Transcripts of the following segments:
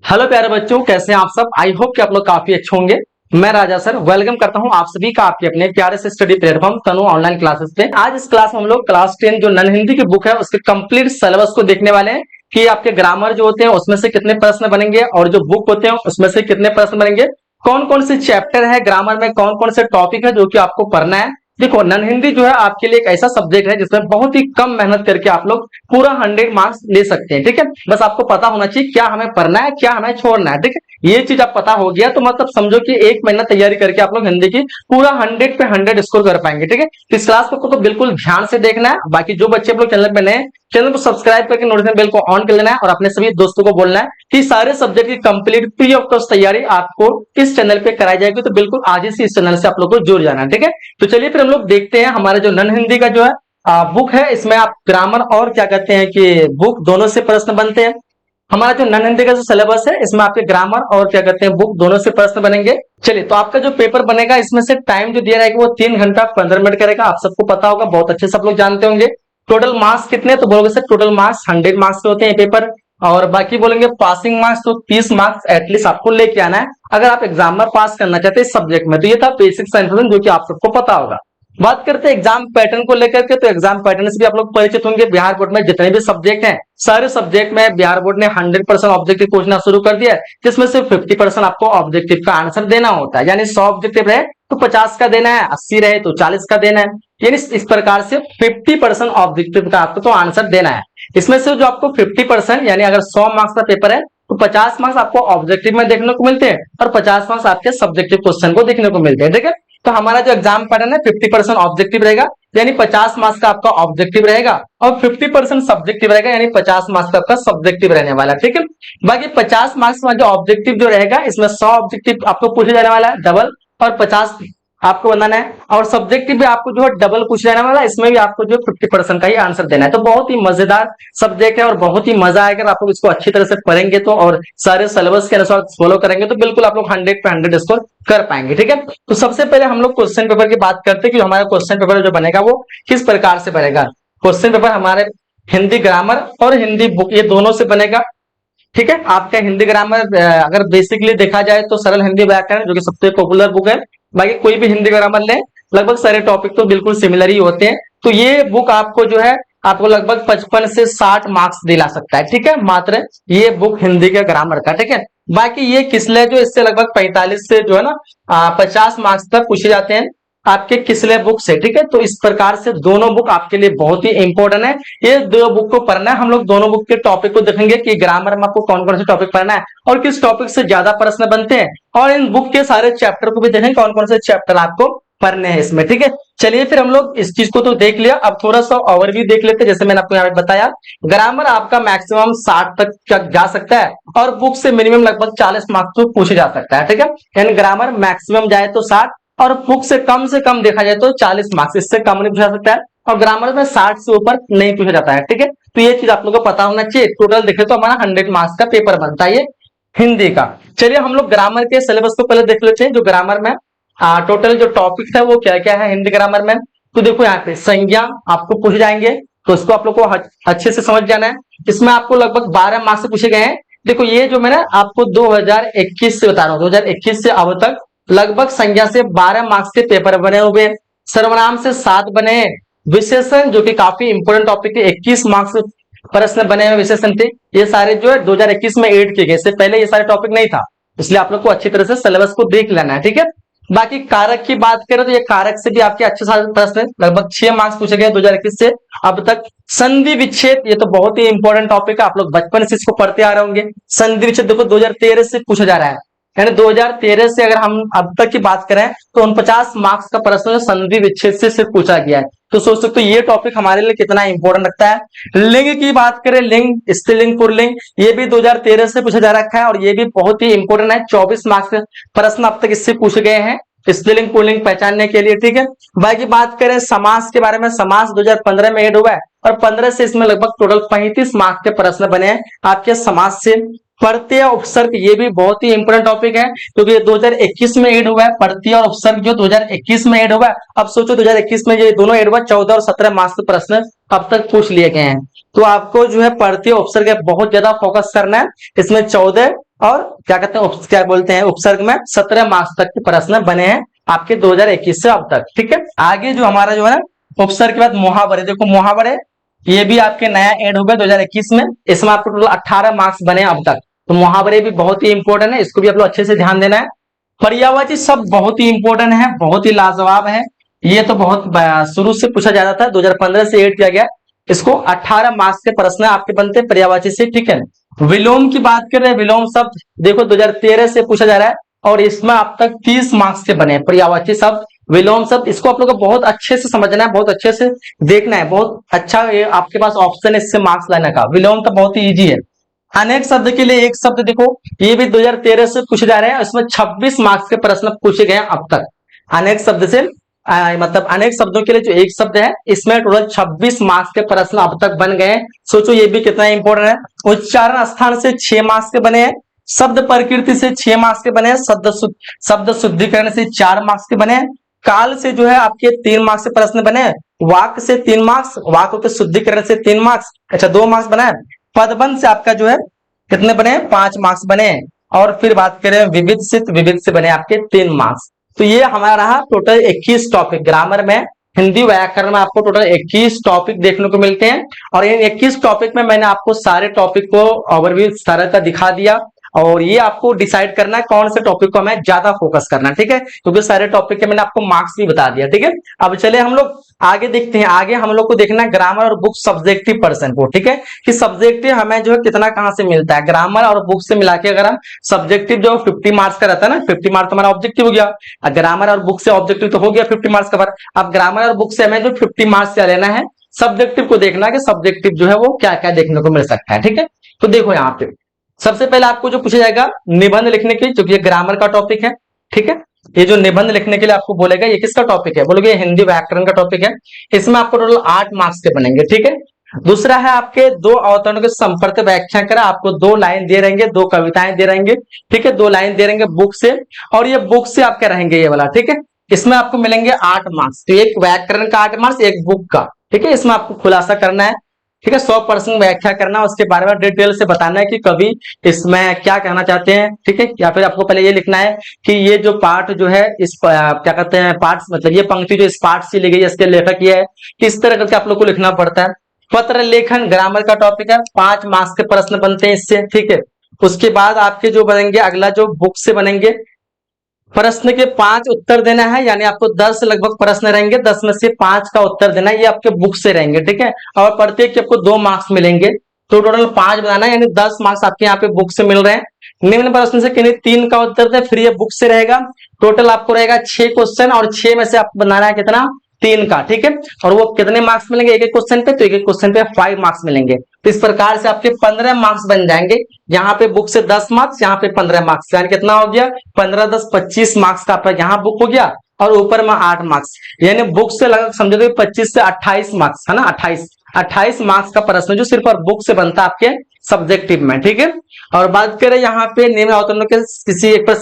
Hello प्यारे बच्चों, कैसे हैं आप सब। आई होप कि आप लोग काफी अच्छे होंगे। मैं राजा सर वेलकम करता हूं आप सभी का आपके अपने प्यारे से स्टडी प्लेटफॉर्म तनु ऑनलाइन क्लासेस पे। आज इस क्लास में हम लोग क्लास 10 जो नन हिंदी की बुक है उसके कंप्लीट सिलेबस को देखने वाले हैं कि आपके ग्रामर जो होते हैं उसमें से कितने प्रश्न बनेंगे और जो बुक होते हैं उसमें से कितने प्रश्न बनेंगे, कौन कौन से चैप्टर है ग्रामर में, कौन कौन से टॉपिक है जो कि आपको पढ़ना है। देखो, नन हिंदी जो है आपके लिए एक ऐसा सब्जेक्ट है जिसमें बहुत ही कम मेहनत करके आप लोग पूरा 100 मार्क्स ले सकते हैं। ठीक है, बस आपको पता होना चाहिए क्या हमें पढ़ना है, क्या हमें छोड़ना है। ठीक है, ये चीज आप पता हो गया तो मतलब समझो कि एक महीना तैयारी करके आप लोग हिंदी की पूरा 100 पे 100 स्कोर कर पाएंगे। ठीक है, तो इस क्लास को तो बिल्कुल ध्यान से देखना है। बाकी जो बच्चे आप लोग चैनल पे नए, चैनल को सब्सक्राइब करके नोटिफिकेशन बेल को ऑन कर लेना है और अपने सभी दोस्तों को बोलना है कि सारे सब्जेक्ट की कंप्लीट फ्री ऑफ कॉस्ट तैयारी आपको इस चैनल पे कराई जाएगी। तो बिल्कुल आज ही से इस चैनल से आप लोग को जुड़ जाना है। ठीक है, तो चलिए फिर हम लोग देखते हैं हमारे जो नन हिंदी का जो है बुक है, इसमें आप ग्रामर और क्या कहते हैं कि बुक दोनों से प्रश्न बनते हैं। हमारा जो नन हिंदी का जो सिलेबस है इसमें आपके ग्रामर और क्या कहते हैं बुक दोनों से प्रश्न बनेंगे। चलिए, तो आपका जो पेपर बनेगा इसमें से टाइम जो दिया रहेगा वो 3 घंटा 15 मिनट करेगा। आप सबको पता होगा, बहुत अच्छे से आप लोग जानते होंगे। टोटल मार्क्स कितने, तो बोलोगे सर टोटल मार्क्स 100 मार्क्स के होते हैं पेपर। और बाकी बोलेंगे पासिंग मार्क्स तो 30 मार्क्स एटलीस्ट आपको लेके आना है अगर आप एग्जाम में पास करना चाहते हैं इस सब्जेक्ट में। तो ये था बेसिक साइंस जो कि आप सबको पता होगा। बात करते हैं एग्जाम पैटर्न को लेकर के, तो एग्जाम पैटर्न से भी आप लोग परिचित होंगे। बिहार बोर्ड में जितने भी सब्जेक्ट हैं सारे सब्जेक्ट में बिहार बोर्ड ने 100% ऑब्जेक्टिव पूछना शुरू कर दिया है, जिसमें से 50% आपको ऑब्जेक्टिव का आंसर देना होता है। यानी 100 ऑब्जेक्टिव रहे तो 50 का देना है, 80 रहे तो 40 का देना है। यानी इस प्रकार से 50% ऑब्जेक्टिव का आपको तो आंसर देना है। इसमें से जो आपको 50% यानी अगर 100 मार्क्स का पेपर है तो 50 मार्क्स आपको ऑब्जेक्टिव में देखने को मिलते हैं और 50 मार्क्स आपके सब्जेक्टिव क्वेश्चन को देखने को मिलते हैं। ठीक है, तो हमारा जो एग्जाम पैटर्न है 50% ऑब्जेक्टिव रहेगा यानी 50 मार्क्स का आपका ऑब्जेक्टिव रहेगा और 50% सब्जेक्टिव रहेगा यानी 50 मार्क्स का आपका सब्जेक्टिव रहने वाला है। ठीक है, बाकी 50 मार्क्स में जो ऑब्जेक्टिव जो रहेगा इसमें 100 ऑब्जेक्टिव आपको पूछे जाने वाला है डबल और 50 आपको बनाना है, और सब्जेक्टिव भी आपको जो है डबल पूछ जाने वाला है, इसमें भी आपको जो 50% का ही आंसर देना है। तो बहुत ही मजेदार सब्जेक्ट है और बहुत ही मजा आएगा अगर आप लोग इसको अच्छी तरह से पढ़ेंगे तो, और सारे सिलेबस के अनुसार फॉलो करेंगे तो बिल्कुल आप लोग 100 पे 100 स्कोर कर पाएंगे। ठीक है, तो सबसे पहले हम लोग क्वेश्चन पेपर की बात करते हैं कि हमारा क्वेश्चन पेपर जो बनेगा वो किस प्रकार से बनेगा। क्वेश्चन पेपर हमारे हिंदी ग्रामर और हिंदी बुक ये दोनों से बनेगा। ठीक है, आपका हिंदी ग्रामर अगर बेसिकली देखा जाए तो सरल हिंदी व्याकरण जो कि सबसे पॉपुलर बुक है। बाकी कोई भी हिंदी ग्रामर ले, लगभग सारे टॉपिक तो बिल्कुल सिमिलर ही होते हैं। तो ये बुक आपको जो है आपको लगभग 55 से 60 मार्क्स दिला सकता है। ठीक है, मात्र ये बुक हिंदी के ग्रामर का। ठीक है, बाकी ये किसले जो इससे लगभग 45 से जो है ना 50 मार्क्स तक पूछे जाते हैं आपके किसले बुक से। ठीक है, तो इस प्रकार से दोनों बुक आपके लिए बहुत ही इंपॉर्टेंट है। ये दो बुक को पढ़ना है। हम लोग दोनों बुक के टॉपिक को देखेंगे कि ग्रामर में आपको कौन कौन से टॉपिक पढ़ना है और किस टॉपिक से ज्यादा प्रश्न बनते हैं, और इन बुक के सारे चैप्टर को भी देखेंगे कौन कौन से चैप्टर आपको पढ़ने हैं इसमें। ठीक है, चलिए फिर हम लोग इस चीज को तो देख लिया, अब थोड़ा सा ओवरव्यू देख लेते हैं। जैसे मैंने आपको यहाँ पे बताया, ग्रामर आपका मैक्सिमम 60 तक जा सकता है और बुक से मिनिमम लगभग 40 मार्क्स तो पूछे जा सकता है। ठीक है, यानी ग्रामर मैक्सिमम जाए तो 60 और बुक से कम देखा जाए तो 40 मार्क्स, इससे कम नहीं पूछा सकता है, और ग्रामर में 60 से ऊपर नहीं पूछा जाता है। ठीक है, तो ये चीज आप लोगों को पता होना चाहिए। टोटल देखे तो हमारा 100 मार्क्स का पेपर बनता है ये हिंदी का। चलिए हम लोग ग्रामर के सिलेबस को पहले देख लेते हैं। जो ग्रामर में टोटल जो टॉपिक है वो क्या क्या है हिंदी ग्रामर में। तो देखो यहाँ पे संज्ञा आपको पूछे जाएंगे, तो इसको आप लोग को अच्छे से समझ जाना है। इसमें आपको लगभग 12 मार्क्स से पूछे गए हैं। देखो ये जो मैंने आपको 2021 से बता रहा हूँ, 2021 से अब तक लगभग संज्ञा से 12 मार्क्स के पेपर बने हुए। सर्वनाम से 7 बने। विशेषण जो कि काफी इंपोर्टेंट टॉपिक है, 21 मार्क्स प्रश्न बने हुए विशेषण थे। ये सारे जो है 2021 में ऐड किए गए, इससे पहले ये सारे टॉपिक नहीं था, इसलिए आप लोग को अच्छी तरह से सिलेबस को देख लेना है। ठीक है, बाकी कारक की बात करें तो ये कारक से भी आपके अच्छे सारे प्रश्न लगभग 6 मार्क्स पूछे गए 2021 से अब तक। संधि विच्छेद ये तो बहुत ही इंपॉर्टेंट टॉपिक है, आप लोग बचपन से इसको पढ़ते आ रहे होंगे। संधि विच्छेद देखो 2013 से पूछा जा रहा है, यानी 2013 से अगर हम अब तक की बात करें तो 49 मार्क्स का प्रश्न संधि विच्छेद से सिर्फ पूछा गया है। तो सोच सकते हो ये टॉपिक हमारे लिए कितना इंपॉर्टेंट लगता है। लिंग की बात करें, लिंग, स्त्रीलिंग, पुल्लिंग, ये भी 2013 से पूछा जा रखा है और ये भी बहुत ही इंपॉर्टेंट है। 24 मार्क्स प्रश्न अब तक इससे पूछे गए हैं स्त्रीलिंग पुल्लिंग पहचानने के लिए। ठीक है, बाकी बात करें समास के बारे में, समास 2015 में ऐड हुआ है और 15 से इसमें लगभग टोटल 35 मार्क्स के प्रश्न बने हैं आपके समास से। प्रत्यय उपसर्ग ये भी बहुत ही इंपोर्टेंट टॉपिक है क्योंकि ये 2021 में ऐड हुआ है। प्रत्यय और उपसर्ग जो 2021 में ऐड हुआ है, अब सोचो 2021 में ये दोनों ऐड हुआ, 14 और 17 मार्क्स के प्रश्न अब तक पूछ लिए गए हैं। तो आपको जो है प्रत्यय उपसर्ग बहुत ज्यादा फोकस करना है। इसमें 14 और क्या कहते हैं क्या बोलते हैं उपसर्ग में 17 मार्क्स तक के प्रश्न बने हैं आपके 2021 से अब तक। ठीक है, आगे जो हमारा जो है ना उपसर्ग के बाद मुहावरे, देखो मुहावरे ये भी आपके नया ऐड हो गया 2021 में। इसमें आपको टोटल 18 मार्क्स बने अब तक। तो मुहावरे भी बहुत ही इंपॉर्टेंट है, इसको भी आप लोग अच्छे से ध्यान देना है। पर्यायवाची शब्द बहुत ही इंपॉर्टेंट है, बहुत ही लाजवाब है। ये तो बहुत शुरू से पूछा जा रहा था, 2015 से ऐड किया गया। इसको 18 मार्क्स के प्रश्न आपके बनते हैं पर्यायवाची से। ठीक है, विलोम की बात कर रहे हैं, विलोम शब्द देखो 2013 से पूछा जा रहा है और इसमें अब तक 30 मार्क्स के बने हैं पर्यायवाची शब्द, विलोम शब्द। इसको आप लोग को बहुत अच्छे से समझना है, बहुत अच्छे से देखना है, बहुत अच्छा ये आपके पास ऑप्शन है इससे मार्क्स लाने का। विलोम तो बहुत ही इजी है। अनेक शब्द के लिए एक शब्द देखो, ये भी 2013 से पूछे जा रहे हैं, इसमें 26 मार्क्स के प्रश्न पूछे गए हैं अब तक। अनेक शब्द से मतलब अनेक शब्दों के लिए जो एक शब्द है इसमें टोटल 26 मार्क्स के प्रश्न अब तक बन गए हैं। सोचो ये भी कितना इंपॉर्टेंट है। उच्चारण स्थान से 6 मार्क्स के बने हैं, शब्द प्रकृति से 6 मार्क्स के बने हैं, शब्द शुद्धिकरण से 4 मार्क्स के बने हैं, काल से जो है आपके 3 मार्क्स के प्रश्न बने हैं, वाक्य से 3 मार्क्स, वाक्य के शुद्धिकरण से 3 मार्क्स, अच्छा 2 मार्क्स बना है, पदबंध से आपका जो है कितने बने हैं 5 मार्क्स बने हैं, और फिर बात करें विविध से बने आपके 3 मार्क्स। तो ये हमारा रहा टोटल 21 टॉपिक। ग्रामर में, हिंदी व्याकरण में आपको टोटल 21 टॉपिक देखने को मिलते हैं और इन 21 टॉपिक में मैंने आपको सारे टॉपिक को ओवरव्यू तरह का दिखा दिया और ये आपको डिसाइड करना है कौन से टॉपिक को हमें ज्यादा फोकस करना है। ठीक है, क्योंकि सारे टॉपिक के मैंने आपको मार्क्स भी बता दिया। ठीक है, अब चले हम लोग आगे देखते हैं। आगे हम लोग को देखना है ग्रामर और बुक सब्जेक्टिव पर्सन को। ठीक है, कि सब्जेक्टिव हमें जो है कितना कहां से मिलता है। ग्रामर और बुक से मिला के अगर हम सब्जेक्टिव जो 50 मार्क्स का रहता है ना, 50 मार्क्स हमारा ऑब्जेक्टिव हो गया, ग्रामर और बुक से ऑब्जेक्टिव तो हो गया 50 मार्क्स का। अब ग्रामर और बुक से हमें जो 50 मार्क्स क्या लेना है, सब्जेक्टिव को देखना है कि सब्जेक्टिव जो है वो क्या क्या देखने को मिल सकता है। ठीक है, तो देखो यहाँ पे सबसे पहले आपको जो पूछा जाएगा निबंध लिखने के, क्योंकि ये ग्रामर का टॉपिक है। ठीक है, ये जो निबंध लिखने के लिए आपको बोलेगा ये किसका टॉपिक है, बोलोगे हिंदी व्याकरण का टॉपिक है। इसमें आपको टोटल 8 मार्क्स के बनेंगे। ठीक है, दूसरा है आपके 2 अवतरणों के संपर्क व्याख्या करा, आपको 2 लाइन दे रहेंगे, 2 कविताएं दे रहेंगे। ठीक है, 2 लाइन दे रहेंगे बुक से, और ये बुक से आपके रहेंगे ये वाला। ठीक है, इसमें आपको मिलेंगे 8 मार्क्स। तो एक व्याकरण का 8 मार्क्स, एक बुक का। ठीक है, इसमें आपको खुलासा करना है। ठीक है, 100% व्याख्या करना, उसके बारे में डिटेल से बताना है कि कभी इसमें क्या कहना चाहते हैं। ठीक है, या फिर आपको पहले ये लिखना है कि ये जो पार्ट जो है इस क्या कहते हैं पार्ट, मतलब ये पंक्ति जो इस पार्ट से ली गई है इसके लेखक ये है, किस तरह करके आप लोग को लिखना पड़ता है। पत्र लेखन ग्रामर का टॉपिक है, 5 मार्क्स के प्रश्न बनते हैं इससे। ठीक है, उसके बाद आपके जो बनेंगे अगला जो बुक से बनेंगे, प्रश्न के 5 उत्तर देना है, यानी आपको 10 लगभग प्रश्न रहेंगे, 10 में से 5 का उत्तर देना है, ये आपके बुक से रहेंगे। ठीक है, और प्रत्येक के आपको 2 मार्क्स मिलेंगे, तो टोटल 5 बनाना है, यानी 10 मार्क्स आपके यहाँ पे बुक से मिल रहे हैं। निम्न प्रश्न से किन्हीं 3 का उत्तर दे, फिर ये बुक से रहेगा। टोटल आपको रहेगा 6 क्वेश्चन और 6 में से आपको बनाना है कितना, 3 का। ठीक है, और वो कितने मार्क्स मिलेंगे एक एक क्वेश्चन पे, तो एक एक क्वेश्चन पे 5 मार्क्स मिलेंगे। तो इस प्रकार से आपके 15 मार्क्स बन जाएंगे। यहाँ पे बुक से 10 मार्क्स, यहाँ पे 15 मार्क्स, यानी कितना हो गया 15 10 25 मार्क्स का आपका यहाँ बुक हो गया, और ऊपर में 8 मार्क्स, यानी बुक से लगभग समझो तो 25 से 28 मार्क्स है ना, 28 मार्क्स का प्रश्न जो सिर्फ और बुक से बनता है आपके सब्जेक्टिव में। ठीक है, और बात करें यहाँ पे निम्न अवतरणों के किसी एक पर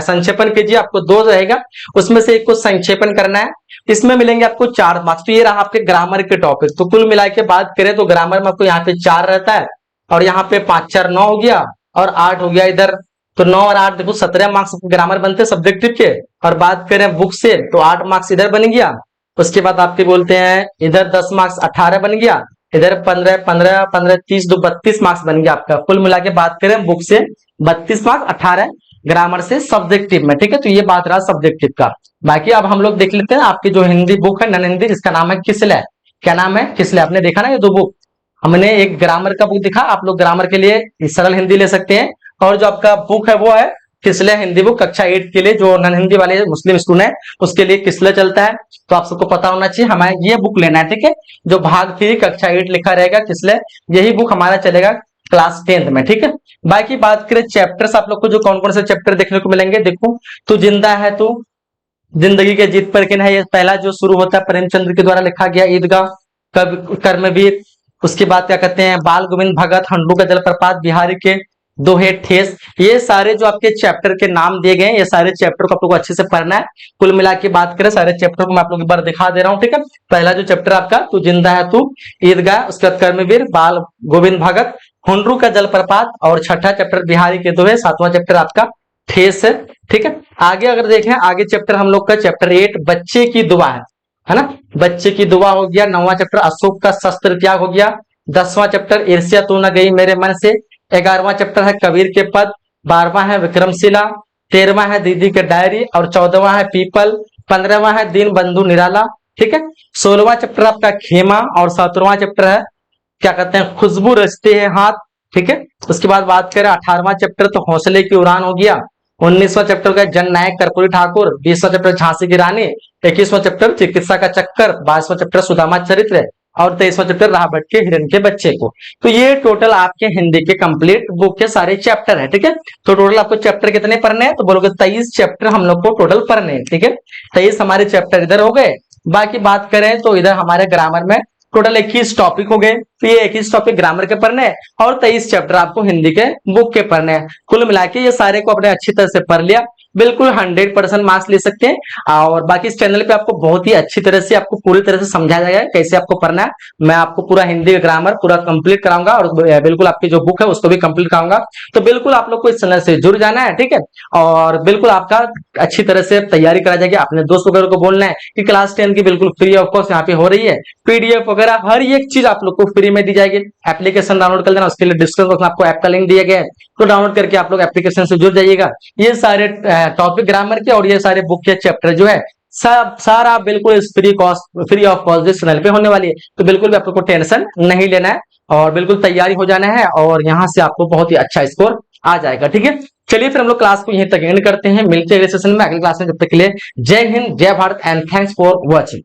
संक्षेपण कीजिए, आपको 2 रहेगा, उसमें से एक को संक्षेपण करना है, इसमें मिलेंगे आपको 4 मार्क्स। तो ये रहा आपके ग्रामर के टॉपिक। तो कुल मिला के बात करें तो ग्रामर में आपको यहाँ पे 4 रहता है, और यहाँ पे 5 4 9 हो गया, और 8 हो गया इधर, तो 9 और 8 देखो 17 मार्क्स ग्रामर बनते हैं सब्जेक्टिव के। और बात करें बुक से तो 8 मार्क्स इधर बन गया, उसके बाद आपके बोलते हैं इधर 10 मार्क्स 18 बन गया, इधर 15 15 15 30 2 32 मार्क्स बन गया आपका। कुल मिला के बात करें बुक से 32 मार्क्स, 18 ग्रामर से सब्जेक्टिव में। ठीक है, तो ये बात रहा सब्जेक्टिव का। बाकी अब हम लोग देख लेते हैं आपकी जो हिंदी बुक है नन हिंदी, जिसका नाम है किसलय। क्या नाम है, किसलय। आपने देखा ना ये 2 बुक, हमने एक ग्रामर का बुक दिखा, आप लोग ग्रामर के लिए सरल हिंदी ले सकते हैं, और जो आपका बुक है वो है किसलय हिंदी बुक। कक्षा 8 के लिए जो नन हिंदी वाले मुस्लिम स्टूडेंट है उसके लिए किसलय चलता है, तो आप सबको पता होना चाहिए हमें ये बुक लेना है। ठीक है, जो भाग 3 कक्षा 8 लिखा रहेगा किसलय, यही बुक हमारा चलेगा क्लास 10th में। ठीक है, बाकी बात करें चैप्टर्स, आप लोग को जो कौन कौन से चैप्टर देखने को मिलेंगे, देखो तो जिंदा है तू, जिंदगी के जीत पर किन है, ये पहला जो शुरू होता है प्रेमचंद्र के द्वारा लिखा गया ईदगाह, कर्मवीर। उसके बाद क्या कहते हैं बाल गोविंद भगत, हंडू का जलप्रपात, बिहारी के दोहे ठेस। ये सारे जो आपके चैप्टर के नाम दिए गए, ये सारे चैप्टर को आप लोग को अच्छे से पढ़ना है। कुल मिला के बात करें सारे चैप्टर को मैं आप लोग एक बार दिखा दे रहा हूँ। ठीक है, पहला जो चैप्टर आपका तू जिंदा है तू, ईदगाह, उसके बाद कर्मवीर, बाल गोविंद भगत, हुंडरू का जलप्रपात, और छठा चैप्टर बिहारी के दोहे, सातवां चैप्टर आपका ठेस है। ठीक है, आगे अगर देखें, आगे चैप्टर हम लोग का चैप्टर 8 बच्चे की दुआ है ना, बच्चे की दुआ हो गया। 9वां चैप्टर अशोक का शस्त्र त्याग हो गया। 10वां चैप्टर ईर्ष्या तू न गई मेरे मन से। 11वां चैप्टर है कबीर के पद। 12वां है विक्रमशिला। 13वां है दीदी के डायरी, और 14वां है पीपल। 15वां है दीन बंधु निराला। ठीक है, 16वां चैप्टर आपका खेमा, और 17वां चैप्टर है क्या कहते हैं, खुशबू रचते हैं हाथ। ठीक है, उसके बाद बात करें 18वां चैप्टर तो हौसले की उड़ान हो गया। 19वां चैप्टर का जन नायक कर्पूरी ठाकुर। 20वां चैप्टर झांसी की रानी। 21वां चैप्टर चिकित्सा का चक्कर। 22वां चैप्टर सुदामा चरित्र, और 23वां चैप्टर राह भट्ट के हिरण के बच्चे को। तो ये टोटल आपके हिंदी के कंप्लीट बुक के सारे चैप्टर है। ठीक है, तो टोटल आपको चैप्टर कितने पढ़ने हैं, तो बोलोगे 23 चैप्टर हम लोग को टोटल पढ़ने हैं। ठीक है, 23 हमारे चैप्टर इधर हो गए। बाकी बात करें तो इधर हमारे ग्रामर में टोटल 21 टॉपिक हो गए। तो ये 21 टॉपिक ग्रामर के पढ़ने हैं, और 23 चैप्टर आपको हिंदी के बुक के पढ़ने हैं। कुल मिला के ये सारे को अपने अच्छी तरह से पढ़ लिया, बिल्कुल 100% मार्क्स ले सकते हैं। और बाकी इस चैनल पे आपको बहुत ही अच्छी तरह से आपको पूरी तरह से समझाया जाएगा कैसे आपको पढ़ना है। मैं आपको पूरा हिंदी का ग्रामर पूरा कंप्लीट कराऊंगा, और बिल्कुल आपकी जो बुक है उसको भी कंप्लीट कराऊंगा। तो बिल्कुल आप लोग को इस चैनल से जुड़ जाना है। ठीक है, और बिल्कुल आपका अच्छी तरह से तैयारी करा जाएगी। अपने दोस्त वगैरह को बोलना है कि क्लास 10 की बिल्कुल फ्री ऑफ कॉस्ट यहाँ पे हो रही है। पीडीएफ वगैरह हर एक चीज आप लोग को फ्री में दी जाएगी। एप्लीकेशन डाउनलोड कर लेना, उसके लिए डिस्क्रिप्शन बॉक्स में आपको ऐप का लिंक दिया गया है, तो डाउनलोड करके आप लोग एप्लीकेशन से जुड़ जाइएगा। ये सारे टॉपिक ग्रामर के और ये सारे बुक के चैप्टर जो है सब सारा बिल्कुल फ्री ऑफ कॉस्ट इस चैनल पे होने वाली है। तो बिल्कुल भी आप लोग को टेंशन नहीं लेना है, और बिल्कुल तैयारी हो जाना है, और यहाँ से आपको बहुत ही अच्छा स्कोर आ जाएगा। ठीक है, चलिए फिर हम लोग क्लास को यहीं तक एंड करते हैं। मिलते हैं अगले सेशन में, अगले क्लास में। जब तक के लिए जय हिंद, जय Bharat, and thanks for watching.